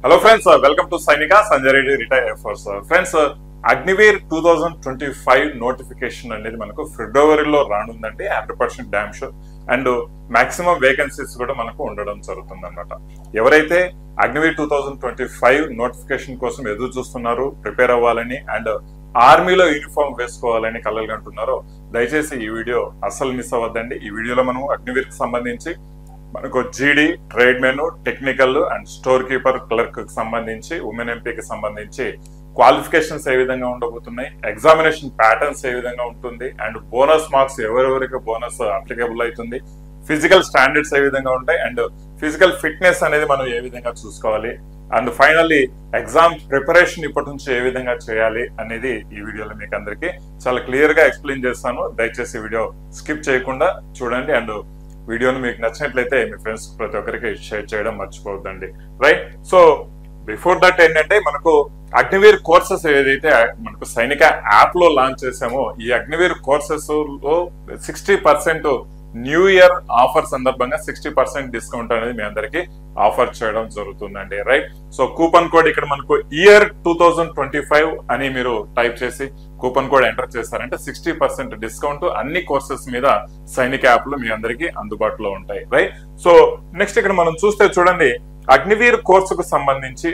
Hello friends, welcome to Sainika Sanjay Reddy Retire Air Force. Friends, Agniveer 2025 notification అనేది మనకు ఫిబ్రవరిలో రానుందండి. 100% damn sure. And maximum vacancies కూడా మనకు ఉండడం జరుగుతుంది అనమాట. ఎవరైతే అగ్నివీర్ 2025 నోటిఫికేషన్ కోసం ఎదురు చూస్తున్నారో, ప్రిపేర్ అవ్వాలని అండ్ ఆర్మీలో యూనిఫామ్ వేసుకోవాలని కలలు కంటున్నారో దయచేసి ఈ వీడియో అస్సలు మిస్ అవ్వద్దండి. ఈ వీడియోలో మనం అగ్నివీర్ కి సంబంధించి మనకు జీడీ, trade men, technical and store keeper, clerk కి సంబంధించి, ఉమెన్ ఎంపీకి సంబంధించి క్వాలిఫికేషన్స్ ఏ విధంగా ఉండబోతున్నాయి, ఎగ్జామినేషన్ ప్యాటర్న్స్ ఏ విధంగా ఉంటుంది అండ్ బోనస్ మార్క్స్ ఎవరెవరికి బోనస్ అప్లికబుల్ అవుతుంది, ఫిజికల్ స్టాండర్డ్స్ ఏ విధంగా ఉంటాయి అండ్ ఫిజికల్ ఫిట్నెస్ అనేది మనం ఏ విధంగా చూసుకోవాలి అండ్ ఫైనల్లీ ఎగ్జామ్ ప్రిపరేషన్ ఇప్పటి నుంచి ఏ విధంగా చేయాలి అనేది ఈ వీడియోలో మీకు అందరికీ చాలా క్లియర్ గా ఎక్స్ప్లెయిన్ చేస్తాను. దయచేసి వీడియో స్కిప్ చేయకుండా చూడండి అండ్ వీడియోని మీకు నచ్చినట్లయితే మీ ఫ్రెండ్స్ ప్రతి ఒక్కరికి షేర్ చేయడం మర్చిపోవద్దండి. రైట్, సో బిఫోర్ దట్ ఏంటంటే మనకు అగ్నివీర్ కోర్సెస్ ఏదైతే మనకు సైనిక యాప్ లో లాంచ్ చేసామో ఈ అగ్నివీర్ కోర్సెస్ లో 60% న్యూ ఇయర్ ఆఫర్ సందర్భంగా 60% డిస్కౌంట్ అనేది మీ అందరికి ఆఫర్ చేయడం జరుగుతుందండి. రైట్, సో కూపన్ కోడ్ ఇక్కడ మనకు ఇయర్ 2025 అని మీరు టైప్ చేసి కూపన్ కోడ్ ఎంటర్ చేస్తారంటే 60% డిస్కౌంట్ అన్ని కోర్సెస్ మీద సైనిక యాప్ లో మీ అందరికి అందుబాటులో ఉంటాయి. రైట్, సో నెక్స్ట్ ఇక్కడ మనం చూస్తే చూడండి, అగ్నివీర్ కోర్సుకు సంబంధించి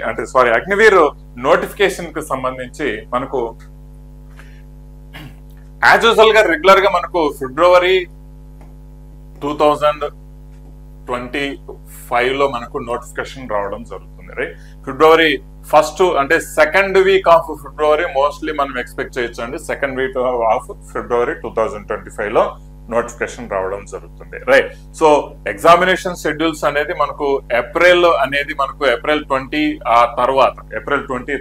అగ్నివీర్ నోటిఫికేషన్ కు సంబంధించి మనకు యాజ్ యూజువల్ గా రెగ్యులర్ గా మనకు ఫిబ్రవరి 2025 లో మనకు నోటిఫికేషన్ రావడం జరుగుతుంది. రైట్, ఫిబ్రవరి ఫస్ట్ అంటే second week of February mostly మనం ఎక్స్పెక్ట్ చేయొచ్చు అండి. సెకండ్ వీక్ ఆఫ్ ఫిబ్రవరి 2025 లో నోటిఫికేషన్ రావడం జరుగుతుంది. రైట్, సో ఎగ్జామినేషన్ షెడ్యూల్స్ అనేది మనకు ఏప్రిల్ 20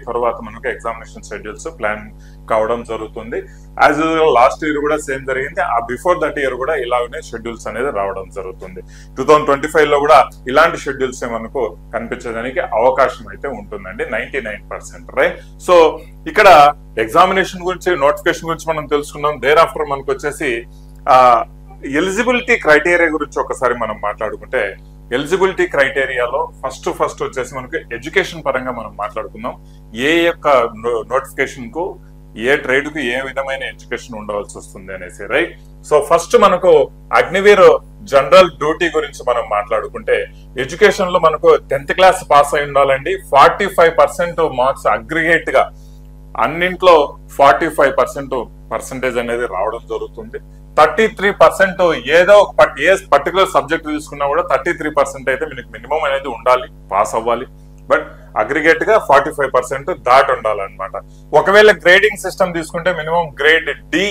తర్వాత మనకు ఎగ్జామినేషన్ షెడ్యూల్స్ ప్లాన్ కావడం జరుగుతుంది. యాజ్ యూజువల్ లాస్ట్ ఇయర్ కూడా సేమ్ జరిగింది. ఆ బిఫోర్ దట్ ఇయర్ కూడా ఇలాగనే షెడ్యూల్స్ అనేది రావడం జరుగుతుంది. 2025 లో కూడా ఇలాంటి షెడ్యూల్స్ మనకు కనిపించడానికి అవకాశం అయితే ఉంటుందండి 99%. రైట్, సో ఇక్కడ ఎగ్జామినేషన్ గురించి, నోటిఫికేషన్ గురించి మనం తెలుసుకున్నాం. దేర్ ఆఫ్టర్ మనకు వచ్చేసి ఎలిజిబిలిటీ క్రైటీరియా గురించి ఒకసారి మనం మాట్లాడుకుంటే, ఎలిజిబిలిటీ క్రైటీరియాలో ఫస్ట్ వచ్చేసి మనకు ఎడ్యుకేషన్ పరంగా మనం మాట్లాడుకుందాం. ఏ యొక్క నోటిఫికేషన్ కు, ఏ ట్రేడ్ కు ఏ విధమైన ఎడ్యుకేషన్ ఉండవలసి వస్తుంది అనేసి. రైట్, సో ఫస్ట్ మనకు అగ్నివీర్ జనరల్ డ్యూటీ గురించి మనం మాట్లాడుకుంటే, ఎడ్యుకేషన్ లో మనకు 10th క్లాస్ పాస్ అయి ఉండాలండి. 45% మార్క్స్ అగ్రిగేట్ గా అన్నింట్లో 45% పర్సెంటేజ్ అనేది రావడం జరుగుతుంది. 33% ఏదో ఒక ఏ పర్టికులర్ సబ్జెక్ట్ తీసుకున్నా కూడా 33% అయితే మీకు మినిమం అనేది ఉండాలి, పాస్ అవ్వాలి. బట్ అగ్రిగేట్ గా 45% దాటి ఉండాలన్నమాట. ఒకవేళ గ్రేడింగ్ సిస్టమ్ తీసుకుంటే మినిమం గ్రేడ్ డి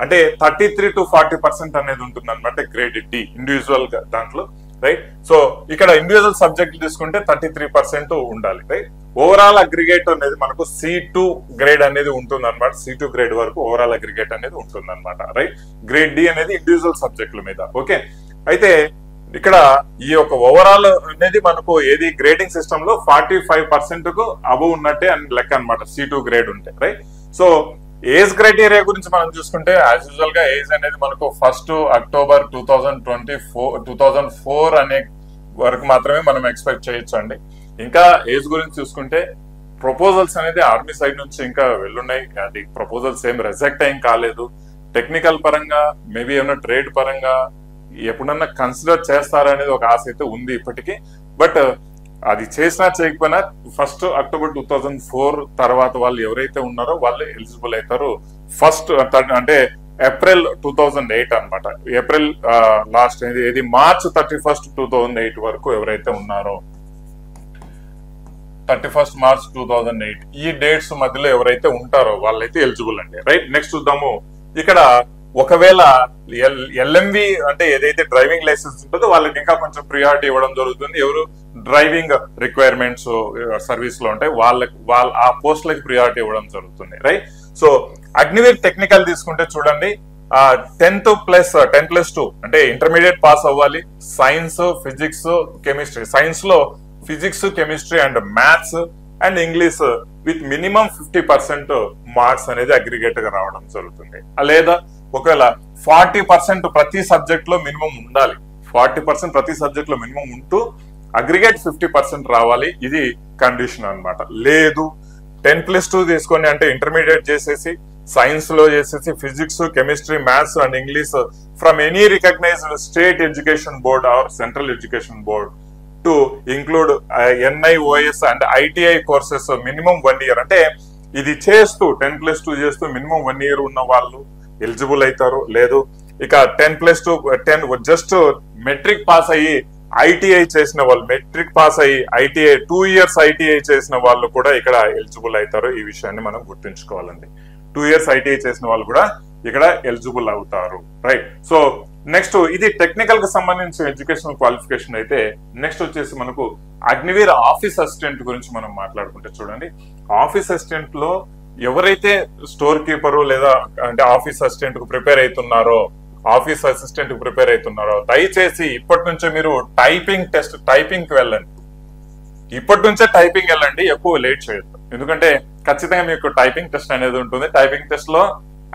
అంటే 33 to 40% అనేది ఉంటుంది అనమాట. గ్రేడ్ డి ఇండివిజువల్ గా దాంట్లో. రైట్, సో ఇక్కడ ఇండివిజువల్ సబ్జెక్ట్ తీసుకుంటే 33% ఉండాలి. రైట్, ఓవరాల్ అగ్రిగేట్ అనేది మనకు C2 గ్రేడ్ అనేది ఉంటుంది అనమాట. C2 గ్రేడ్ వరకు ఓవరాల్ అగ్రిగేట్ అనేది ఉంటుంది అనమాట. రైట్, గ్రేడ్ డి అనేది ఇండివిజువల్ సబ్జెక్టుల మీద. ఓకే, అయితే ఇక్కడ ఈ యొక్క ఓవరాల్ అనేది మనకు ఏది గ్రేడింగ్ సిస్టమ్ లో 45% కు అబవ్ ఉన్నట్టే అని లెక్క అనమాట, C2 గ్రేడ్ ఉంటే. రైట్, సో ఏజ్ క్రైటీరియా గురించి మనం చూసుకుంటే యాజ్ యూజువల్ గా ఏజ్ అనేది మనకు 1 అక్టోబర్ 2004 అనే వరకు మాత్రమే మనం ఎక్స్పెక్ట్ చేయొచ్చు అండి. ఇంకా ఏజ్ గురించి చూసుకుంటే ప్రపోజల్స్ అనేది ఆర్మీ సైడ్ నుంచి ఇంకా వెళ్ళున్నాయి. అది ప్రపోజల్స్ ఏం రిజెక్ట్ ఏం కాలేదు. టెక్నికల్ పరంగా మేబీ ఏమైనా ట్రేడ్ పరంగా ఎప్పుడన్నా కన్సిడర్ చేస్తారనేది ఒక ఆశ అయితే ఉంది ఇప్పటికీ. బట్ అది చేసినా చేయకపోయినా 1 అక్టోబర్ 2004 తర్వాత వాళ్ళు ఎవరైతే ఉన్నారో వాళ్ళు ఎలిజిబుల్ అవుతారు. ఫస్ట్ అంటే ఏప్రిల్ 2008 అనమాట. ఏప్రిల్ లాస్ట్ ఏది మార్చ్ 31, 2008 వరకు ఎవరైతే ఉన్నారో 31 మార్చ్ 2008 ఈ డేట్స్ మధ్యలో ఎవరైతే ఉంటారో వాళ్ళైతే ఎలిజిబుల్ అండి. రైట్, నెక్స్ట్ చూద్దాము. ఇక్కడ ఒకవేళ ఎల్ఎంవి అంటే ఏదైతే డ్రైవింగ్ లైసెన్స్ ఉంటుందో వాళ్ళకి ఇంకా కొంచెం ప్రియారిటీ ఇవ్వడం జరుగుతుంది. ఎవరు డ్రైవింగ్ రిక్వైర్మెంట్స్ సర్వీస్ లో ఉంటాయి వాళ్ళ ఆ పోస్టులకి ప్రియారిటీ ఇవ్వడం జరుగుతుంది. రైట్, సో అగ్నివీర్ టెక్నికల్ తీసుకుంటే చూడండి, 10+2 అంటే ఇంటర్మీడియట్ పాస్ అవ్వాలి. సైన్స్, ఫిజిక్స్, కెమిస్ట్రీ, సైన్స్ లో physics, chemistry and maths and English with minimum 50% marks అనేది అగ్రిగేట్ గా రావడం జరుగుతుంది. లేదా ఒకవేళ 40% ప్రతి సబ్జెక్ట్ లో మినిమం ఉండాలి. 40% ప్రతి సబ్జెక్ట్ లో మినిమం ఉంటూ అగ్రిగేట్ 50% రావాలి, ఇది కండిషన్ అన్నమాట. లేదు 10+2 తీసుకొని అంటే ఇంటర్మీడియట్ చేసేసి సైన్స్ లో చేసేసి physics, chemistry, maths and English from any recognised state education board or central education board to include NIOS and ITI courses minimum 1 year. అంటే ఇది చేస్తూ 10+2 చేస్తూ మినిమం 1 year ఉన్న వాళ్ళు ఎలిజిబుల్ అవుతారు. లేదు ఇక 10+2 జస్ట్ మెట్రిక్ పాస్ అయ్యి ITI చేసిన వాళ్ళు, మెట్రిక్ పాస్ అయ్యి ITI 2 years ITI చేసిన వాళ్ళు కూడా ఇక్కడ ఎలిజిబుల్ అవుతారు. ఈ విషయాన్ని మనం గుర్తుంచుకోవాలండి. 2 years ITI చేసిన వాళ్ళు కూడా ఇక్కడ ఎలిజిబుల్ అవుతారు. రైట్. సో నెక్స్ట్ ఇది టెక్నికల్ కి సంబంధించిన ఎడ్యుకేషనల్ క్వాలిఫికేషన్ అయితే నెక్స్ట్ వచ్చేసి మనకు అగ్నివీర్ ఆఫీస్ అసిస్టెంట్ గురించి మనం మాట్లాడుకుంటే చూడండి, ఆఫీస్ అసిస్టెంట్ లో ఎవరైతే స్టోర్ కీపరు లేదా అంటే ఆఫీస్ అసిస్టెంట్ కు ప్రిపేర్ అవుతున్నారో, ఆఫీస్ అసిస్టెంట్ కు ప్రిపేర్ అవుతున్నారో దయచేసి ఇప్పటి నుంచే మీరు టైపింగ్ టెస్ట్, టైపింగ్ కి వెళ్ళండి. ఇప్పటి నుంచే టైపింగ్ వెళ్ళండి, ఎక్కువ లేట్ చేయొద్దు. ఎందుకంటే ఖచ్చితంగా మీకు టైపింగ్ టెస్ట్ అనేది ఉంటుంది. టైపింగ్ టెస్ట్ లో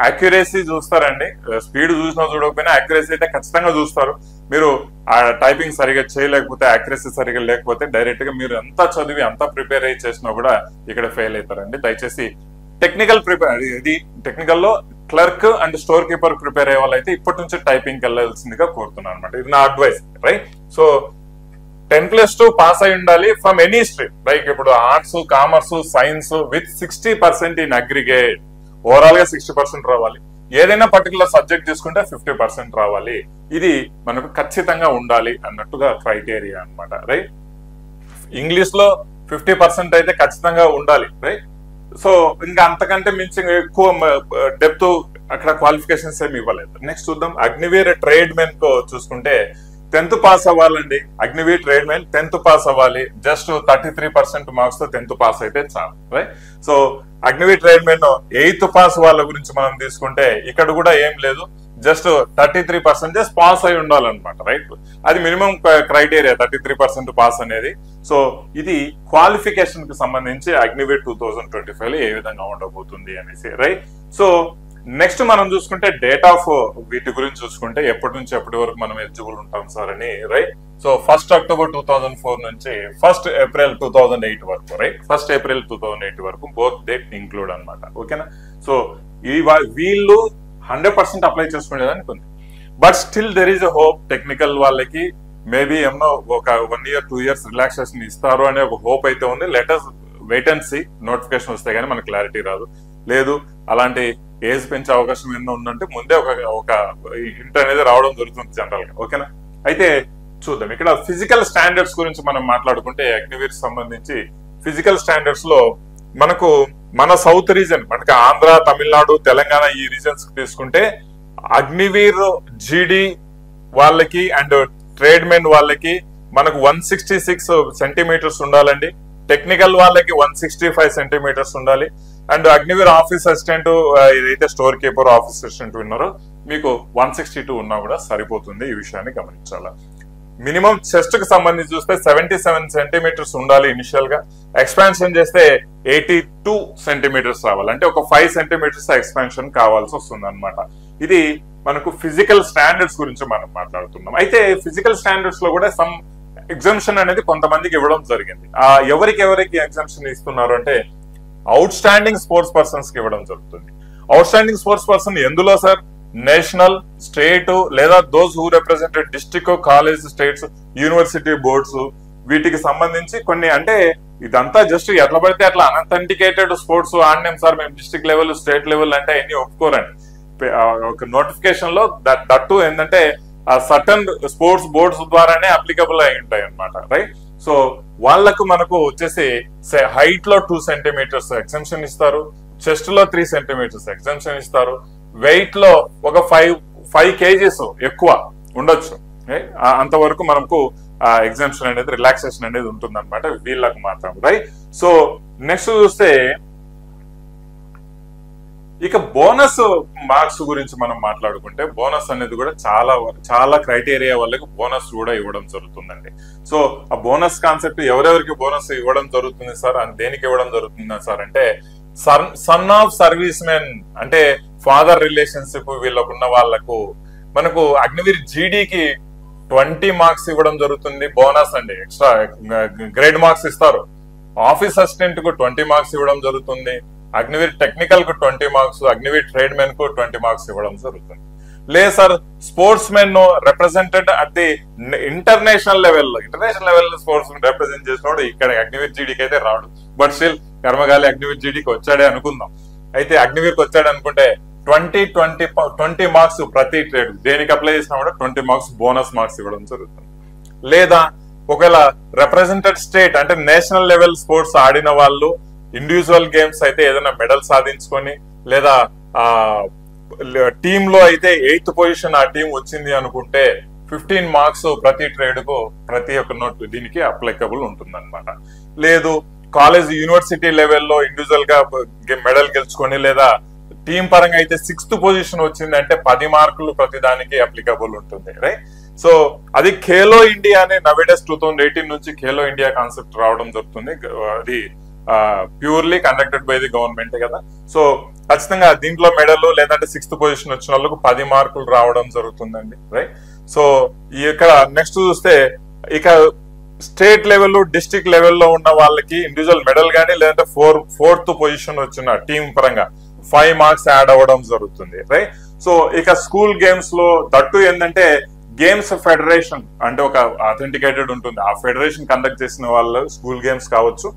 అక్యురసీ చూస్తారండి, స్పీడ్ చూసినా చూడకపోయినా అక్యురసీ అయితే ఖచ్చితంగా చూస్తారు. మీరు ఆ టైపింగ్ సరిగా చేయలేకపోతే, అక్యురసీ సరిగా లేకపోతే డైరెక్ట్ గా మీరు ఎంత చదివి అంత ప్రిపేర్ అయ్యి చేసినా కూడా ఇక్కడ ఫెయిల్ అవుతారండి. దయచేసి టెక్నికల్ ప్రిపేర్, ఇది టెక్నికల్ లో clerk and store keeper prepare అయ్యే వాళ్ళైతే ఇప్పటి నుంచి టైపింగ్ వెళ్ళాల్సిందిగా కోరుతున్నాను అనమాట. ఇది నా అడ్వైస్. రైట్. సో 10+2 పాస్ అయి ఉండాలి ఫ్రమ్ ఎనీ స్ట్రీమ్. లైక్ ఇప్పుడు arts, commerce, science with 60% in aggregate. Overall గా 60% రావాలి. ఏదైనా పర్టికులర్ సబ్జెక్ట్ తీసుకుంటే 50% రావాలి. ఇది మనకు ఖచ్చితంగా ఉండాలి అన్నట్టుగా క్రైటీరియా అన్నమాట. రైట్. ఇంగ్లీష్ లో 50% అయితే ఖచ్చితంగా ఉండాలి. రైట్. సో ఇంకా అంతకంటే మించి ఎక్కువ డెప్త్ అక్కడ క్వాలిఫికేషన్స్ ఏమి ఇవ్వలేదు. నెక్స్ట్ చూద్దాం అగ్నివీర్ ట్రేడ్ మెన్ కు చూసుకుంటే 10th పాస్ అవ్వాలండి. Agniveer trade men 10th pass అవ్వాలి. జస్ట్ 33% మార్క్స్ తో 10th పాస్ అయితే చాలు. Right. So Agniveer trade men 8th pass వాళ్ళ గురించి మనం తీసుకుంటే ఇక్కడ కూడా ఏం లేదు, జస్ట్ 33% పాస్ అయి ఉండాలన్నమాట. రైట్. అది మినిమం క్రైటీరియా 33% పాస్ అనేది. సో ఇది క్వాలిఫికేషన్ కి సంబంధించి అగ్నివీర్ 2025 లో ఏ విధంగా ఉండబోతుంది అనేసి. రైట్. సో నెక్స్ట్ మనం చూసుకుంటే డేట్ ఆఫ్ వీటి గురించి చూసుకుంటే ఎప్పటి నుంచి ఎప్పటి వరకు మనం ఎలిజిబుల్ ఉంటాం సార్ అని. రైట్. సో 1st October 2004 నుంచి 1st April 2008 వరకు. రైట్. 1st April 2008 వరకు బోత్ డేట్ ఇంక్లూడ్ అనమాట. ఓకేనా. సో వీళ్ళు 100% అప్లై చేసుకునేదానికి ఉంది. But still there is a hope. Technical వాళ్ళకి మేబీ ఏమో ఒక 1 year 2 years రిలాక్సేషన్ ఇస్తారు అనే ఒక హోప్ అయితే ఉంది. Let's wait and see. Notification వస్తే కానీ మనకు క్లారిటీ రాదు. లేదు అలాంటి ఏజ్ పెంచే అవకాశం ఎన్నో ఉందంటే ముందే ఒక హింట్ అనేది రావడం జరుగుతుంది జనరల్ గా. ఓకేనా. అయితే చూద్దాం ఇక్కడ ఫిజికల్ స్టాండర్డ్స్ గురించి మనం మాట్లాడుకుంటే అగ్నివీర్ సంబంధించి ఫిజికల్ స్టాండర్డ్స్ లో మనకు మన సౌత్ రీజన్, మనకి ఆంధ్ర, తమిళనాడు, తెలంగాణ ఈ రీజన్స్ తీసుకుంటే అగ్నివీర్ జీడీ వాళ్ళకి అండ్ ట్రేడ్ మెన్ వాళ్ళకి మనకు 166 సెంటీమీటర్స్ ఉండాలండి. టెక్నికల్ వాళ్ళకి 165 సెంటీమీటర్స్ ఉండాలి. అండ్ అగ్నివీర్ ఆఫీస్ అసిస్టెంట్ ఏదైతే స్టోర్ కీపర్ ఆఫీస్ అసిస్టెంట్ ఉన్నారో మీకు 162 ఉన్నా కూడా సరిపోతుంది. ఈ విషయాన్ని గమనించాలా. మినిమం చెస్ట్ కి సంబంధించి చూస్తే 77 సెంటీమీటర్స్ ఉండాలి ఇనిషియల్ గా. ఎక్స్పాన్షన్ చేస్తే 82 సెంటీమీటర్స్ రావాలి. అంటే ఒక 5 సెంటీమీటర్స్ ఎక్స్పాన్షన్ కావాల్సి వస్తుంది అనమాట. ఇది మనకు ఫిజికల్ స్టాండర్డ్స్ గురించి మనం మాట్లాడుతున్నాం. అయితే ఫిజికల్ స్టాండర్డ్స్ లో కూడా సమ్ ఎగ్జామ్షన్ అనేది కొంతమందికి ఇవ్వడం జరిగింది. ఎవరికి ఎగ్జామ్షన్ ఇస్తున్నారు అంటే అవుట్ స్టాండింగ్ స్పోర్ట్స్ పర్సన్స్ కి ఇవ్వడం జరుగుతుంది. అవుట్ స్టాండింగ్ స్పోర్ట్స్ పర్సన్ ఎందులో సార్? నేషనల్, స్టేట్ లేదా those who represented district, college, states, university boards వీటికి సంబంధించి కొన్ని. అంటే ఇదంతా జస్ట్ ఎట్లా పడితే అట్లా అన్అథెంటికేటెడ్ స్పోర్ట్స్ ఆడినాం సార్ మేము డిస్ట్రిక్ట్ లెవెల్, స్టేట్ లెవెల్ అంటే అన్ని ఒప్పుకోరండి. ఒక నోటిఫికేషన్ లో దట్టు ఏంటంటే సర్టన్ స్పోర్ట్స్ బోర్డ్స్ ద్వారానే అప్లికబుల్ అయి ఉంటాయి అనమాట. రైట్. సో వాళ్లకు మనకు వచ్చేసి హైట్ లో 2 సెంటీమీటర్స్ ఎగ్జామ్షన్ ఇస్తారు, చెస్ట్ లో 3 సెంటీమీటర్స్ ఎగ్జామ్షన్ ఇస్తారు, వెయిట్ లో ఒక 5 kgs ఎక్కువ ఉండొచ్చు. అంతవరకు మనకు ఎగ్జామ్షన్ అనేది రిలాక్సేషన్ అనేది ఉంటుంది అనమాట వీళ్ళకు మాత్రం. రైట్. సో నెక్స్ట్ చూస్తే ఇక బోనస్ మార్క్స్ గురించి మనం మాట్లాడుకుంటే బోనస్ అనేది కూడా చాలా క్రైటీరియా వాళ్ళకి బోనస్ కూడా ఇవ్వడం జరుగుతుందండి. సో ఆ బోనస్ కాన్సెప్ట్ ఎవరెవరికి బోనస్ ఇవ్వడం జరుగుతుంది సార్ అని దేనికి ఇవ్వడం జరుగుతుంది సార్ అంటే సన్ ఆఫ్ సర్వీస్ మెన్ అంటే ఫాదర్ రిలేషన్షిప్ వీళ్ళకున్న వాళ్లకు మనకు అగ్నివీర్ జీడీకి 20 మార్క్స్ ఇవ్వడం జరుగుతుంది. బోనస్ అండి, ఎక్స్ట్రా గ్రేడ్ మార్క్స్ ఇస్తారు. ఆఫీస్ అసిస్టెంట్ కు 20 మార్క్స్ ఇవ్వడం జరుగుతుంది. అగ్నివీర్ టెక్నికల్ కు 20 మార్క్స్, అగ్నివీర్ ట్రేడ్ మెన్ కు 20 మార్క్స్ ఇవ్వడం జరుగుతుంది. లేదు sir, sports men represented at the international లెవెల్లో స్పోర్ట్స్ రిప్రజెంట్ చేసినప్పుడు ఇక్కడ అగ్నివీర్ జీడీకి అయితే రాడు. బట్ స్టిల్ కర్మగాలి అగ్నివీర్ జీడీకి వచ్చాడే అనుకుందాం. అయితే అగ్నివీర్కి వచ్చాడు అనుకుంటే 20 మార్క్స్ ప్రతి ట్రేడ్ దేనికి అప్లై చేసినా కూడా 20 మార్క్స్ బోనస్ మార్క్స్ ఇవ్వడం జరుగుతుంది. లేదా ఒకవేళ రిప్రజెంటెడ్ స్టేట్ అంటే నేషనల్ లెవెల్ స్పోర్ట్స్ ఆడిన వాళ్ళు ఇండివిజువల్ గేమ్స్ అయితే ఏదైనా మెడల్ సాధించుకొని, లేదా టీమ్ లో అయితే 8th పొజిషన్ ఆ టీం వచ్చింది అనుకుంటే 15 మార్క్స్ ప్రతి ట్రేడ్ కు ప్రతి ఒక్క నోట్ దీనికి అప్లికబుల్ ఉంటుంది అనమాట. లేదు కాలేజ్ యూనివర్సిటీ లెవెల్లో ఇండివిజువల్ గా మెడల్ గెలుచుకొని, లేదా టీం పరంగా అయితే 6th పొజిషన్ వచ్చింది అంటే 10 మార్కులు ప్రతి దానికి అప్లికబుల్ ఉంటుంది. రైట్. సో అది ఖేలో ఇండియా అనే నవేడస్ 2018 నుంచి ఖేలో ఇండియా కాన్సెప్ట్ రావడం జరుగుతుంది. అది purely conducted by the government కదా. సో ఖచ్చితంగా దీంట్లో మెడల్ లేదంటే 6th పొజిషన్ వచ్చిన వాళ్ళకు 10 మార్కులు రావడం జరుగుతుందండి. రైట్. సో ఇక్కడ నెక్స్ట్ చూస్తే ఇక స్టేట్ లెవెల్ డిస్ట్రిక్ట్ లెవెల్లో ఉన్న వాళ్ళకి ఇండివిజువల్ మెడల్ గానీ లేదంటే 4th పొజిషన్ వచ్చిన టీం పరంగా 5 మార్క్స్ యాడ్ అవ్వడం జరుగుతుంది. రైట్. సో ఇక స్కూల్ గేమ్స్ లో దట్టు ఏంటంటే గేమ్స్ ఫెడరేషన్ అంటే ఒక అథెంటికేటెడ్ ఉంటుంది. ఆ ఫెడరేషన్ కండక్ట్ చేసిన వాళ్ళు స్కూల్ గేమ్స్ కావచ్చు,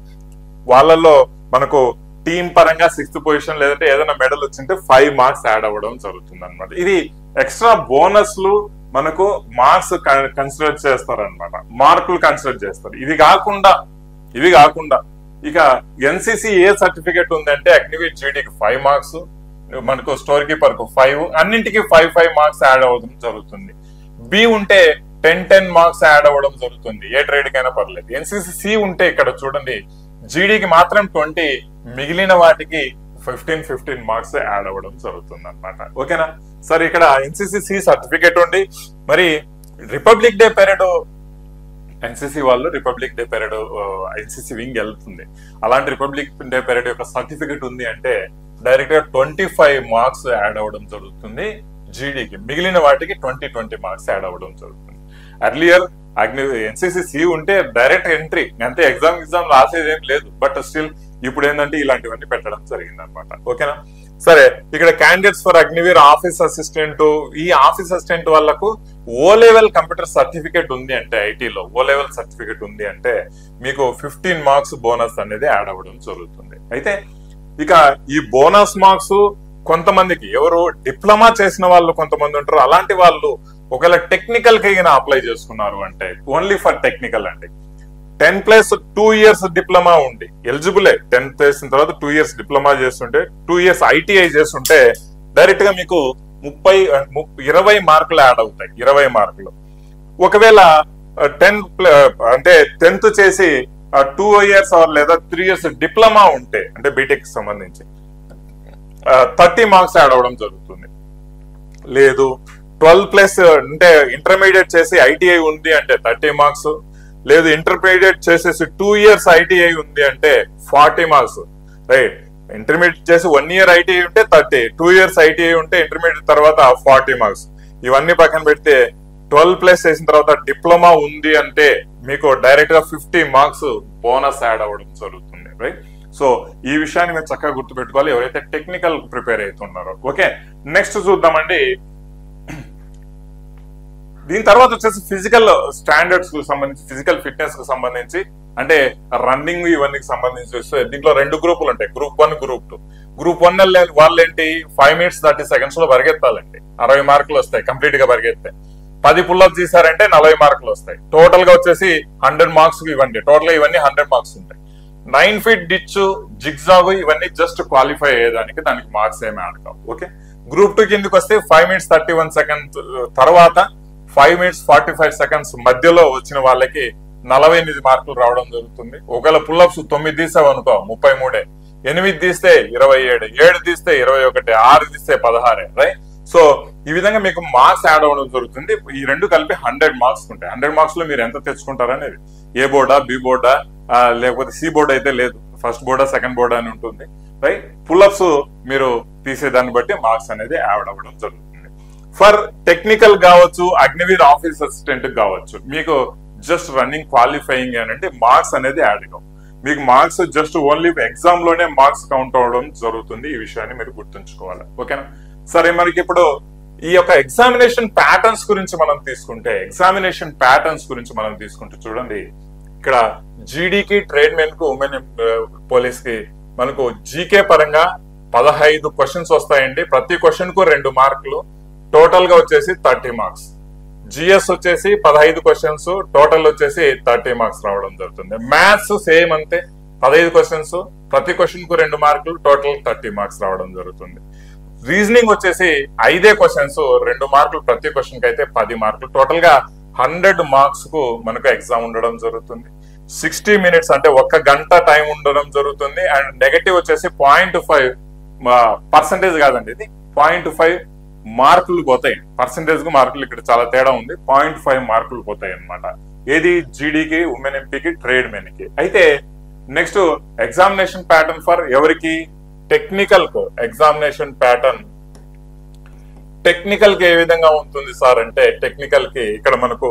వాళ్ళల్లో మనకు టీం పరంగా 6th పొజిషన్ లేదంటే ఏదైనా మెడల్ వచ్చింటే 5 మార్క్స్ యాడ్ అవ్వడం జరుగుతుంది అనమాట. ఇది ఎక్స్ట్రా బోనస్లు మనకు మార్క్స్ కన్సిడర్ చేస్తారనమాట, మార్కులు కన్సిడర్ చేస్తారు. ఇవి కాకుండా ఇక ఎన్సిసి ఏ సర్టిఫికేట్ ఉందంటే అగ్నివీర్ జీడీకి 5 మార్క్స్, మనకు స్టోర్ కీపర్ కు 5, అన్నింటికి 5 మార్క్స్ యాడ్ అవ్వడం జరుగుతుంది. బి ఉంటే 10 మార్క్స్ యాడ్ అవ్వడం జరుగుతుంది. ఏ ట్రేడ్ కైనా పర్లేదు. ఎన్సిసి ఉంటే ఇక్కడ చూడండి జీడీకి మాత్రం 20, మిగిలిన వాటికి 15 మార్క్స్ యాడ్ అవ్వడం జరుగుతుంది అనమాట. ఓకేనా సార్. ఇక్కడ ఎన్సిసి సర్టిఫికేట్ ఉండి మరి రిపబ్లిక్ డే పెరేడ్ ఎన్సిసి వాళ్ళు republic day parade NCC wing వెళ్తుంది. అలాంటి రిపబ్లిక్ డే పెరేడ్ యొక్క సర్టిఫికేట్ ఉంది అంటే డైరెక్ట్ గా 25 మార్క్స్ యాడ్ అవ్వడం జరుగుతుంది జీడీకి, మిగిలిన వాటికి 20 మార్క్స్ యాడ్ అవ్వడం జరుగుతుంది. ఎర్లియర్ ఎన్సిసి ఉంటే డైరెక్ట్ ఎంట్రీ అంతే, ఎగ్జామ్ రాసేది ఏం లేదు. బట్ స్టిల్ ఇప్పుడు ఏంటంటే ఇలాంటివన్నీ పెట్టడం జరిగింది అనమాట. ఓకేనా సరే. ఇక్కడ candidates for Agniveer office assistant, ఈ ఆఫీస్ అసిస్టెంట్ వాళ్ళకు ఓ లెవెల్ కంప్యూటర్ సర్టిఫికేట్ ఉంది అంటే, ఐటీలో ఓ లెవెల్ సర్టిఫికేట్ ఉంది అంటే మీకు 15 మార్క్స్ బోనస్ అనేది యాడ్ అవ్వడం జరుగుతుంది. అయితే ఇక ఈ బోనస్ మార్క్స్ కొంతమందికి ఎవరు డిప్లొమా చేసిన వాళ్ళు కొంతమంది ఉంటారు. అలాంటి వాళ్ళు ఒకవేళ టెక్నికల్ కి అప్లై చేసుకున్నారు అంటే ఓన్లీ ఫర్ టెక్నికల్ అండి. 10+2 years డిప్లొమా ఉండి ఎలిజిబులే. 10th చేసిన తర్వాత 2 years డిప్లొమా చేస్తుంటే, 2 years ఐటీఐ చేస్తుంటే డైరెక్ట్ గా మీకు 20 మార్కులు యాడ్ అవుతాయి. 20 మార్కులు. ఒకవేళ 10th చేసి 2 years లేదా 3 years డిప్లొమా ఉంటే అంటే బీటెక్ సంబంధించి 30 మార్క్స్ యాడ్ అవ్వడం జరుగుతుంది. లేదు 12+ అంటే ఇంటర్మీడియట్ చేసి ఐటీఐ ఉంది అంటే 30 మార్క్స్. లేదు ఇంటర్మీడియట్ చేసేసి 2 years ఐటీఐ ఉంది అంటే 40 మార్క్స్. రైట్. ఇంటర్మీడియట్ చేసి 1 year ఐటీఐ ఉంటే 30, 2 years ఐటీఐ ఉంటే ఇంటర్మీడియట్ తర్వాత 40 మార్క్స్. ఇవన్నీ పక్కన పెడితే 12+ చేసిన తర్వాత డిప్లొమా ఉంది అంటే మీకు డైరెక్ట్ గా 50 మార్క్స్ బోనస్ యాడ్ అవ్వడం జరుగుతుంది. రైట్. సో ఈ విషయాన్ని మీరు చక్కగా గుర్తుపెట్టుకోవాలి ఎవరైతే టెక్నికల్ ప్రిపేర్ అవుతున్నారో. ఓకే నెక్స్ట్ చూద్దామండి. దీని తర్వాత వచ్చేసి ఫిజికల్ స్టాండర్డ్స్ కు సంబంధించి, ఫిజికల్ ఫిట్నెస్ కు సంబంధించి అంటే రన్నింగ్ ఇవన్నీ సంబంధించి వస్తే దీంట్లో 2 గ్రూపులు ఉంటాయి, Group 1, Group 2. Group 1 వాళ్ళు ఏంటి 5 minutes 30 seconds లో పరిగెత్తాలండి. 60 మార్కులు వస్తాయి కంప్లీట్ గా పరిగెత్తే. 10 పుల్అప్స్ చేశారంటే 40 మార్కులు వస్తాయి. టోటల్ గా వచ్చేసి 100 మార్క్స్ ఇవ్వండి. టోటల్ గా ఇవన్నీ 100 మార్క్స్ ఉంటాయి. 9 feet డిచ్, జిగ్జాగ్ ఇవన్నీ జస్ట్ క్వాలిఫై అయ్యేదానికి, దానికి మార్క్స్ ఏమి యాడ్ కావు. ఓకే. Group 2 కిందకి వస్తే 5 minutes 31 seconds తర్వాత 5 minutes 45 seconds మధ్యలో వచ్చిన వాళ్ళకి 48 మార్కులు రావడం జరుగుతుంది. ఒకవేళ పుల్అప్స్ 9 తీసావు అనుకో 33, 8 తీస్తే 27, 7 తీస్తే 21, 6 తీస్తే 16. రైట్. సో ఈ విధంగా మీకు మార్క్స్ యాడ్ అవ్వడం జరుగుతుంది. ఈ రెండు కలిపి 100 మార్క్స్ ఉంటాయి. 100 మార్క్స్ లో మీరు ఎంత తెచ్చుకుంటారనేది ఏ బోర్డా, బి బోర్డా, లేకపోతే సి బోర్డ్ అయితే లేదు, ఫస్ట్ బోర్డా సెకండ్ బోర్డా అని ఉంటుంది. రైట్. పుల్అప్స్ మీరు తీసేదాన్ని బట్టి మార్క్స్ అనేది యాడ్ అవ్వడం జరుగుతుంది. ఫర్ టెక్నికల్ కావచ్చు, అగ్నివీర్ ఆఫీస్ అసిస్టెంట్ కావచ్చు, మీకు జస్ట్ రన్నింగ్ క్వాలిఫైయింగ్ అంటే మార్క్స్ అనేది యాడ్ కావు. మీకు మార్క్స్ జస్ట్ ఓన్లీ ఎగ్జామ్ లోనే మార్క్స్ కౌంట్ అవడం జరుగుతుంది. ఈ విషయాన్ని మీరు గుర్తుంచుకోవాలి. ఓకేనా? సరే, మనకి ఇప్పుడు ఈ యొక్క ఎగ్జామినేషన్ ప్యాటర్న్స్ గురించి మనం తీసుకుంటే చూడండి, ఇక్కడ జీడీకి, ట్రేడ్ మెన్ కు, ఉమెన్ పోలీస్ కి మనకు జీకే పరంగా 15 క్వశ్చన్స్ వస్తాయండి. ప్రతి క్వశ్చన్ కు 2 మార్కులు, టోటల్ గా వచ్చేసి 30 మార్క్స్. జిఎస్ వచ్చేసి 15 క్వశ్చన్స్, టోటల్ వచ్చేసి 30 మార్క్స్ రావడం జరుగుతుంది. మ్యాథ్స్ సేమ్ అంతే, 15 క్వశ్చన్స్, ప్రతి క్వశ్చన్ కు 2 మార్కులు, టోటల్ 30 మార్క్స్ రావడం జరుగుతుంది. రీజనింగ్ వచ్చేసి 5 క్వశ్చన్స్, 2 మార్కులు ప్రతి క్వశ్చన్ కి అయితే 10 మార్కులు, టోటల్ గా 100 మార్క్స్ కు మనకు ఎగ్జామ్ ఉండడం జరుగుతుంది. 60 మినిట్స్ అంటే 1 గంట టైం ఉండడం జరుగుతుంది. అండ్ నెగటివ్ వచ్చేసి 0.5% కాదండి, ఇది 0.5 మార్కులు పోతాయి. పర్సెంటేజ్ కు మార్కులు ఇక్కడ చాలా తేడా ఉంది. 0.5 మార్కులు పోతాయి అన్నమాట. ఏది జీడీకి, ఉమెన్ ఎంపీకి, ట్రేడ్ మెన్ కి. అయితే నెక్స్ట్ ఎగ్జామినేషన్ ప్యాటర్న్ ఫర్ ఎవరికి? టెక్నికల్ కు. ఎగ్జామినేషన్ ప్యాటర్న్ టెక్నికల్ కి ఏ విధంగా ఉంటుంది సార్ అంటే, టెక్నికల్ కి ఇక్కడ మనకు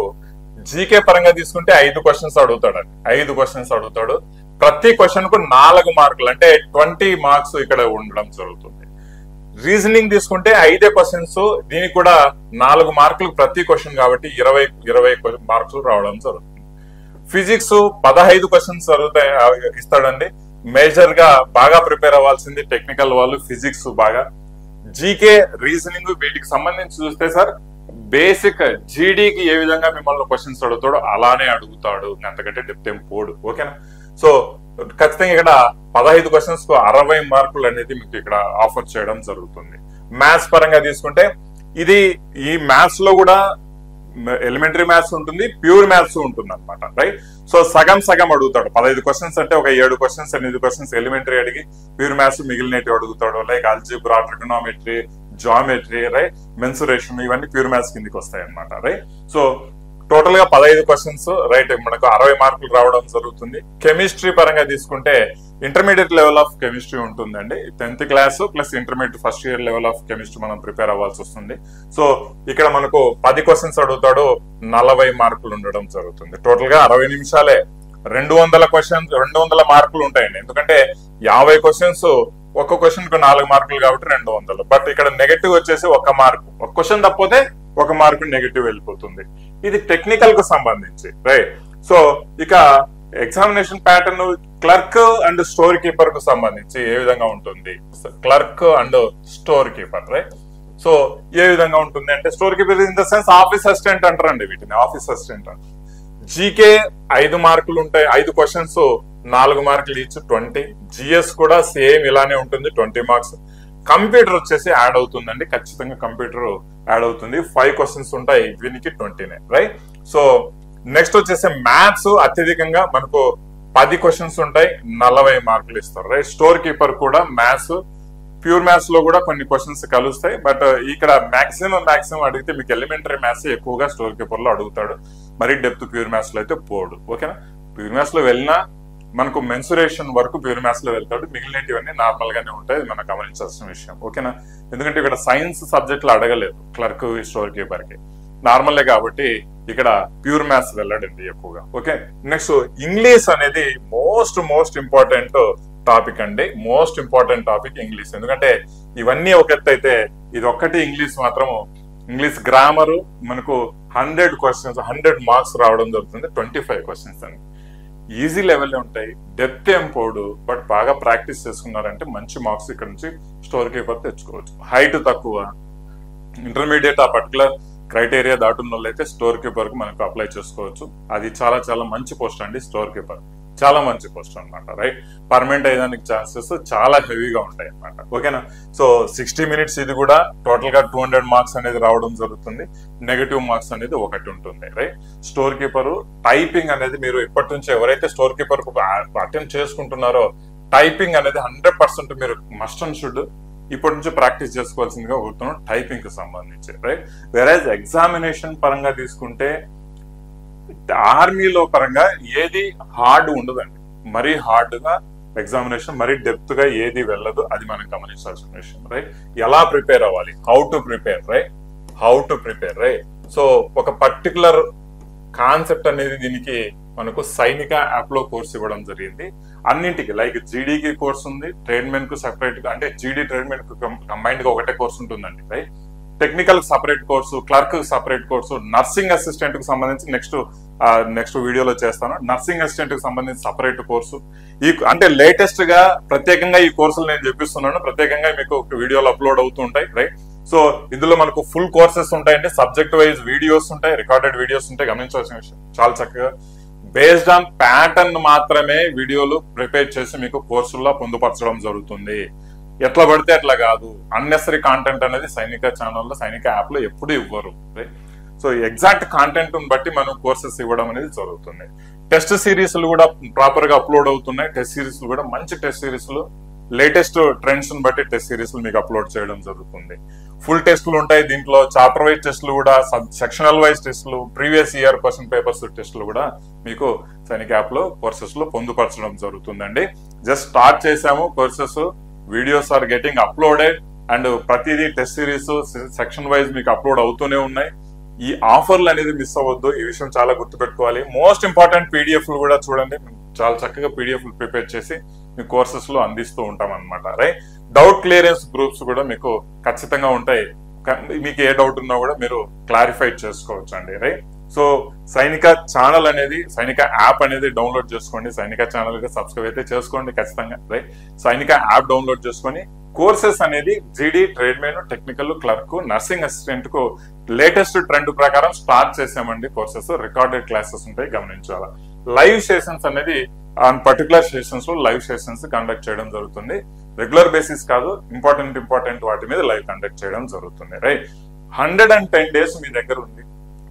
జీకే పరంగా తీసుకుంటే 5 క్వశ్చన్స్ అడుగుతాడండి. 5 క్వశ్చన్స్ అడుగుతాడు. ప్రతి క్వశ్చన్ కు 4 మార్కులు అంటే 20 మార్క్స్ ఇక్కడ ఉండడం జరుగుతుంది. రీజనింగ్ తీసుకుంటే 5 క్వశ్చన్స్, దీనికి కూడా 4 మార్కులు ప్రతి క్వశ్చన్ కాబట్టి 20 మార్కులు రావడం జరుగుతుంది. ఫిజిక్స్ 15 క్వశ్చన్స్ ఇస్తాడండి. మేజర్ గా బాగా ప్రిపేర్ అవ్వాల్సింది టెక్నికల్ వాళ్ళు, ఫిజిక్స్ బాగా. జీకే, రీజనింగ్ వీటికి సంబంధించి చూస్తే సార్ బేసిక్ జీడీకి ఏ విధంగా మిమ్మల్ని క్వశ్చన్స్ అడుగుతాడో అలానే అడుగుతాడు, అంతకంటే డెప్త్ ఏం పోడు. ఓకేనా? సో ఖచ్చితంగా ఇక్కడ 15 క్వశ్చన్స్ కు 60 మార్కులు అనేది మీకు ఇక్కడ ఆఫర్ చేయడం జరుగుతుంది. మ్యాథ్స్ పరంగా తీసుకుంటే ఇది ఈ మ్యాథ్స్ లో కూడా ఎలిమెంటరీ మ్యాథ్స్ ఉంటుంది, ప్యూర్ మ్యాథ్స్ ఉంటుంది అనమాట. రైట్? సో సగం అడుగుతాడు. 15 క్వశ్చన్స్ అంటే ఒక 7 క్వశ్చన్స్ 8 క్వశ్చన్స్ ఎలిమెంటరీ అడిగి ప్యూర్ మ్యాథ్స్ మిగిలినవి అడుగుతాడు. Like algebra, trigonometry, geometry, right, mensuration, ఇవన్నీ ప్యూర్ మ్యాథ్స్ కిందకి వస్తాయి అనమాట. రైట్? సో టోటల్ గా 15 క్వశ్చన్స్, రైట్, మనకు 60 మార్కులు రావడం జరుగుతుంది. కెమిస్ట్రీ పరంగా తీసుకుంటే ఇంటర్మీడియట్ లెవెల్ ఆఫ్ కెమిస్ట్రీ ఉంటుందండి. 10th class plus intermediate first year level of chemistry మనం ప్రిపేర్ అవ్వాల్సి వస్తుంది. సో ఇక్కడ మనకు 10 క్వశ్చన్స్ అడుగుతాడు, 40 మార్కులు ఉండడం జరుగుతుంది. టోటల్ గా 60 నిమిషాలే 200 మార్కులు ఉంటాయండి. ఎందుకంటే 50 క్వశ్చన్స్, ఒక్క క్వశ్చన్ కు 4 మార్కులు కాబట్టి 200. బట్ ఇక్కడ నెగటివ్ వచ్చేసి 1 మార్కు, ఒక క్వశ్చన్ తప్పితే 1 మార్కు నెగటివ్ వెళ్ళిపోతుంది. ఇది టెక్నికల్ కు సంబంధించి. రైట్? సో ఇక examination pattern clerk and store keeper కు సంబంధించి ఏ విధంగా ఉంటుంది? Clerk and store keeper. Right? So ఏ విధంగా ఉంటుంది అంటే, store keeper in the sense office assistant అంటారండి వీటిని, ఆఫీస్ అసిస్టెంట్ అంటారు. జీకే 5 మార్కులు ఉంటాయి, 5 క్వశ్చన్స్ 4 మార్కులు ఈచ్ 20. జిఎస్ కూడా సేమ్ ఇలానే ఉంటుంది, 20 మార్క్స్. కంప్యూటర్ వచ్చేసి యాడ్ అవుతుందండి, ఖచ్చితంగా కంప్యూటర్ యాడ్ అవుతుంది. 5 క్వశ్చన్స్ ఉంటాయి, దీనికి 20. రైట్? సో నెక్స్ట్ వచ్చేసి మ్యాథ్స్ అత్యధికంగా మనకు 10 క్వశ్చన్స్ ఉంటాయి, 40 మార్కులు ఇస్తారు. రైట్? స్టోర్ కీపర్ కూడా మ్యాథ్స్, ప్యూర్ మ్యాథ్స్ లో కూడా కొన్ని క్వశ్చన్స్ కలుస్తాయి. బట్ ఇక్కడ మాక్సిమం అడిగితే మీకు ఎలిమెంటరీ మ్యాథ్స్ ఎక్కువగా స్టోర్ కీపర్ లో అడుగుతాడు. మరి డెప్త్ ప్యూర్ మ్యాథ్స్ లో అయితే పోడు. ఓకేనా? ప్యూర్ మ్యాథ్స్ లో వెళ్ళినా మనకు మెన్సురేషన్ వరకు ప్యూర్ మ్యాథ్స్ లో వెళ్తాడు, మిగిలినవన్నీ నార్మల్ గానే ఉంటాయి. మనం గమనించాల్సిన విషయం. ఓకేనా? ఎందుకంటే ఇక్కడ సైన్స్ సబ్జెక్ట్ లో అడగలేదు క్లర్క్, స్టోర్ కీపర్ కి, నార్మలే కాబట్టి ఇక్కడ ప్యూర్ మ్యాథ్స్ వెళ్ళడండి ఎక్కువగా. ఓకే, నెక్స్ట్ ఇంగ్లీష్ అనేది మోస్ట్ ఇంపార్టెంట్ టాపిక్ అండి. Most important topic English. ఎందుకంటే ఇవన్నీ ఒక ఎత్తు అయితే ఇది ఒక్కటి ఇంగ్లీష్ మాత్రము, ఇంగ్లీష్ గ్రామర్ మనకు 100 క్వశ్చన్స్ 100 మార్క్స్ రావడం జరుగుతుంది. 25 క్వశ్చన్స్ అండి. ఈజీ లెవెల్ ఉంటాయి, డెప్త్ ఏం పోడు. బట్ బాగా ప్రాక్టీస్ చేసుకున్నారంటే మంచి మార్క్స్ ఇక్కడ నుంచి స్టోర్ కీపర్ తెచ్చుకోవచ్చు. హైట్ తక్కువ, ఇంటర్మీడియట్ ఆ పర్టికులర్ క్రైటీరియా దాటున్న వాళ్ళు అయితే స్టోర్ కీపర్ కు మనకు అప్లై చేసుకోవచ్చు. అది చాలా మంచి పోస్ట్ అండి. స్టోర్ కీపర్ చాలా మంచి పోస్ట్ అనమాట. రైట్? పర్మనెంట్ అయ్యేదానికి ఛాన్సెస్ చాలా హెవీగా ఉంటాయి అనమాట. ఓకేనా? సో 60 మినిట్స్ ఇది కూడా టోటల్ గా 200 మార్క్స్ అనేది రావడం జరుగుతుంది. నెగటివ్ మార్క్స్ అనేది 1 ఉంటుంది. రైట్? స్టోర్ కీపర్ టైపింగ్ అనేది మీరు ఇప్పటి నుంచి ఎవరైతే స్టోర్ కీపర్ కు అటెంప్ట్ చేసుకుంటున్నారో టైపింగ్ అనేది 100% మీరు మస్ట్ అండ్ షుడ్ ఇప్పటి నుంచి ప్రాక్టీస్ చేసుకోవాల్సిందిగా కోరుతున్నాం టైపింగ్ కి సంబంధించి. రైట్? వెరాజ్ ఎగ్జామినేషన్ పరంగా తీసుకుంటే ఆర్మీలో పరంగా ఏది హార్డ్ ఉండదండి. మరీ హార్డ్ గా ఎగ్జామినేషన్, మరీ డెప్త్ గా ఏది వెళ్ళదు. అది మనం గమనించాల్సిన విషయం. రైట్? ఎలా ప్రిపేర్ అవ్వాలి, how to prepare. Right? How to prepare, right? So ఒక పర్టికులర్ కాన్సెప్ట్ అనేది దీనికి మనకు సైనిక యాప్ లో కోర్స్ ఇవ్వడం జరిగింది. అన్నింటికి లైక్ జీడీకి కోర్స్ ఉంది, ట్రేడ్మెన్ కు సెపరేట్ గా, అంటే జీడీ ట్రేడ్మెన్ కు కంబైన్డ్ గా ఒకటే కోర్స్ ఉంటుందండి, right? Technical separate course, clerk separate course, nursing assistant కు సంబంధించి నెక్స్ట్ వీడియోలో చేస్తాను. నర్సింగ్ అసిస్టెంట్ కు సంబంధించి సపరేట్ కోర్సు, అంటే లేటెస్ట్ గా ప్రత్యేకంగా ఈ కోర్సులు నేను చెప్పిస్తున్నాను, ప్రత్యేకంగా మీకు వీడియోలు అప్లోడ్ అవుతూ ఉంటాయి, రైట్? సో ఇందులో మనకు ఫుల్ కోర్సెస్ ఉంటాయండి, సబ్జెక్ట్ వైజ్ వీడియోస్ ఉంటాయి, రికార్డెడ్ వీడియోస్ ఉంటాయి. గమనించవలసిన విషయం చాలా చక్కగా బేస్డ్ ఆన్ ప్యాటర్న్ మాత్రమే వీడియోలు ప్రిపేర్ చేసి మీకు కోర్సుల్లో పొందుపరచడం జరుగుతుంది. ఎట్లా పడితే అట్లా కాదు. అన్నెసరీ కాంటెంట్ అనేది సైనిక ఛానల్లో, సైనిక యాప్ లో ఎప్పుడు ఇవ్వరు. సో ఎగ్జాక్ట్ కాంటెంట్ బట్టి మనం కోర్సెస్ ఇవ్వడం అనేది జరుగుతుంది. టెస్ట్ సిరీస్లు కూడా ప్రాపర్ గా అప్లోడ్ అవుతున్నాయి. టెస్ట్ సిరీస్లు కూడా మంచి టెస్ట్ సిరీస్లు, లేటెస్ట్ ట్రెండ్స్ బట్టి టెస్ట్ సిరీస్లు మీకు అప్లోడ్ చేయడం జరుగుతుంది. ఫుల్ టెస్టులు ఉంటాయి దీంట్లో, చాప్టర్ వైజ్ టెస్టులు కూడా, సెక్షనల్ వైజ్ టెస్టులు, ప్రీవియస్ ఇయర్ క్వశ్చన్ పేపర్స్ టెస్టులు కూడా మీకు సైనిక యాప్ లో కోర్సెస్ లో పొందుపరచడం జరుగుతుందండి. జస్ట్ స్టార్ట్ చేసాము courses, videos are getting uploaded and ప్రతిదీ టెస్ట్ సిరీస్ సెక్షన్ వైజ్ మీకు అప్లోడ్ అవుతూనే ఉన్నాయి. ఈ ఆఫర్లు అనేది మిస్ అవ్వద్దు, ఈ విషయం చాలా గుర్తుపెట్టుకోవాలి. మోస్ట్ ఇంపార్టెంట్ పీడిఎఫ్లు కూడా చూడండి, చాలా చక్కగా పీడిఎఫ్లు ప్రిపేర్ చేసి మీ కోర్సెస్ లో అందిస్తూ ఉంటాం అనమాట, రైట్? డౌట్ క్లియరెన్స్ గ్రూప్స్ కూడా మీకు ఖచ్చితంగా ఉంటాయి. మీకు ఏ డౌట్ ఉన్నా కూడా మీరు క్లారిఫై చేసుకోవచ్చు అండి, రైట్? సో సైనిక ఛానల్ అనేది, సైనిక యాప్ అనేది డౌన్లోడ్ చేసుకోండి. సైనిక ఛానల్ గా సబ్స్క్రైబ్ అయితే చేసుకోండి ఖచ్చితంగా, రైట్? సైనిక యాప్ డౌన్లోడ్ చేసుకొని కోర్సెస్ అనేది జీడీ, tradesmen, technical, clerk, nursing assistant కు లేటెస్ట్ ట్రెండ్ ప్రకారం స్టార్ట్ చేసామండి కోర్సెస్. రికార్డెడ్ క్లాసెస్ ఉంటాయి, గమనించాలా. లైవ్ సెషన్స్ అనేది పర్టికులర్ సెషన్స్ లో లైవ్ సెషన్స్ కండక్ట్ చేయడం జరుగుతుంది. రెగ్యులర్ బేసిస్ కాదు, ఇంపార్టెంట్ వాటి మీద లైవ్ కండక్ట్ చేయడం జరుగుతుంది, రైట్? 110 days మీ దగ్గర ఉంది,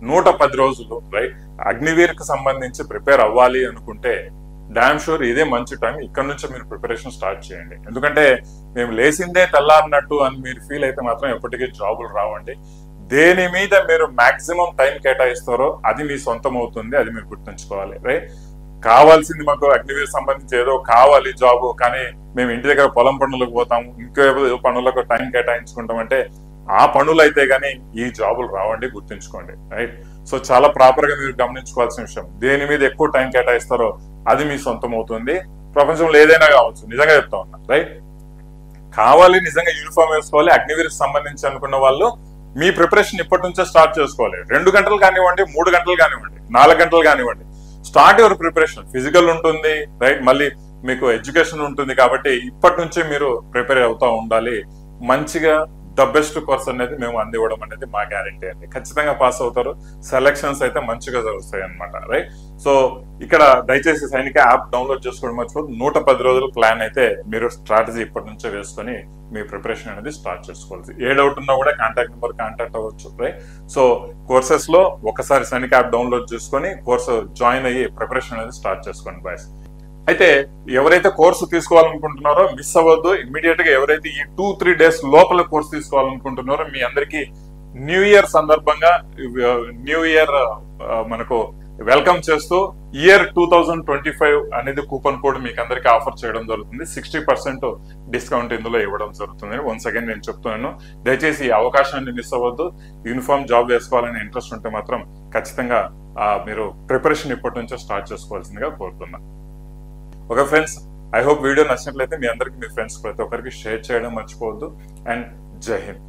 110 రోజులు, రైట్? అగ్నివీర్ కి సంబంధించి ప్రిపేర్ అవ్వాలి అనుకుంటే డామ్ షూర్ ఇదే మంచి టైం. ఇక్కడ నుంచి మీరు ప్రిపరేషన్ స్టార్ట్ చేయండి. ఎందుకంటే మేము లేసిందే తెల్లారినట్టు అని మీరు ఫీల్ అయితే మాత్రం ఎప్పటికీ జాబులు రావండి. దేని మీద మీరు మాక్సిమం టైం కేటాయిస్తారో అది మీ సొంతం అవుతుంది, అది మీరు గుర్తుంచుకోవాలి, రైట్? కావాల్సింది మాకు అగ్నివీర్ సంబంధించి ఏదో కావాలి జాబ్, కానీ మేము ఇంటి దగ్గర పొలం పనులకు పోతాము, ఇంకో పనులకు టైం కేటాయించుకుంటాం అంటే ఆ పనులు అయితే గానీ ఈ జాబులు రావండి, గుర్తుంచుకోండి, రైట్? సో చాలా ప్రాపర్ గా మీరు గమనించుకోవాల్సిన విషయం, దేని మీద ఎక్కువ టైం కేటాయిస్తారో అది మీ సొంతం అవుతుంది. ప్రపంచంలో ఏదైనా కావచ్చు, నిజంగా చెప్తా ఉన్నా, రైట్? కావాలి నిజంగా యూనిఫామ్ వేసుకోవాలి, అగ్నివీర్ సంబంధించి అనుకున్న వాళ్ళు మీ ప్రిపరేషన్ ఇప్పటి నుంచే స్టార్ట్ చేసుకోవాలి. 2 గంటలు కానివ్వండి, 3 గంటలు కానివ్వండి, 4 గంటలు కానివ్వండి, స్టార్ట్ యువర్ ప్రిపరేషన్. ఫిజికల్ ఉంటుంది, రైట్? మళ్ళీ మీకు ఎడ్యుకేషన్ ఉంటుంది, కాబట్టి ఇప్పటి నుంచే మీరు ప్రిపేర్ అవుతా ఉండాలి. మంచిగా ద బెస్ట్ కోర్స్ అనేది మేము అందివ్వడం అనేది మా గ్యారంటీ అండి. ఖచ్చితంగా పాస్ అవుతారు, సెలక్షన్స్ అయితే మంచిగా జరుగుతాయి అనమాట, రైట్? సో ఇక్కడ దయచేసి సైనిక యాప్ డౌన్లోడ్ చేసుకోవడం మర్చిపోదు. 110 రోజుల ప్లాన్ అయితే మీరు స్ట్రాటజీ ఇప్పటి నుంచే వేసుకొని మీ ప్రిపరేషన్ అనేది స్టార్ట్ చేసుకోవాలి. ఏ డౌట్ ఉన్నా కూడా కాంటాక్ట్ నెంబర్ కాంటాక్ట్ అవ్వచ్చు, రైట్? సో కోర్సెస్ లో ఒకసారి సైనిక యాప్ డౌన్లోడ్ చేసుకొని కోర్సు జాయిన్ అయ్యి ప్రిపరేషన్ అనేది స్టార్ట్ చేసుకోండి బాయ్స్. అయితే ఎవరైతే కోర్సు తీసుకోవాలనుకుంటున్నారో మిస్ అవ్వద్దు. ఇమ్మీడియట్ గా ఎవరైతే ఈ 2-3 days లోపల కోర్సు తీసుకోవాలనుకుంటున్నారో మీ అందరికి న్యూ ఇయర్ సందర్భంగా న్యూ ఇయర్ మనకు వెల్కమ్ చేస్తూ ఇయర్ 2025 అనేది కూపన్ కోడ్ మీకు అందరికి ఆఫర్ చేయడం జరుగుతుంది. 60% డిస్కౌంట్ ఇందులో ఇవ్వడం జరుగుతుంది. వన్స్ అగైన్ నేను చెప్తున్నాను, దయచేసి ఈ అవకాశాన్ని మిస్ అవ్వద్దు. యూనిఫామ్ జాబ్ వేసుకోవాలని ఇంట్రెస్ట్ ఉంటే మాత్రం ఖచ్చితంగా మీరు ప్రిపరేషన్ ఇప్పటి నుంచే స్టార్ట్ చేసుకోవాల్సిందిగా కోరుతున్నా. Okay friends, I hope video నచ్చినట్లయితే మీ అందరికి, మీ ఫ్రెండ్స్ ప్రతి ఒక్కరికి షేర్ చేయడం మర్చిపోవద్దు. అండ్ జై హింద్.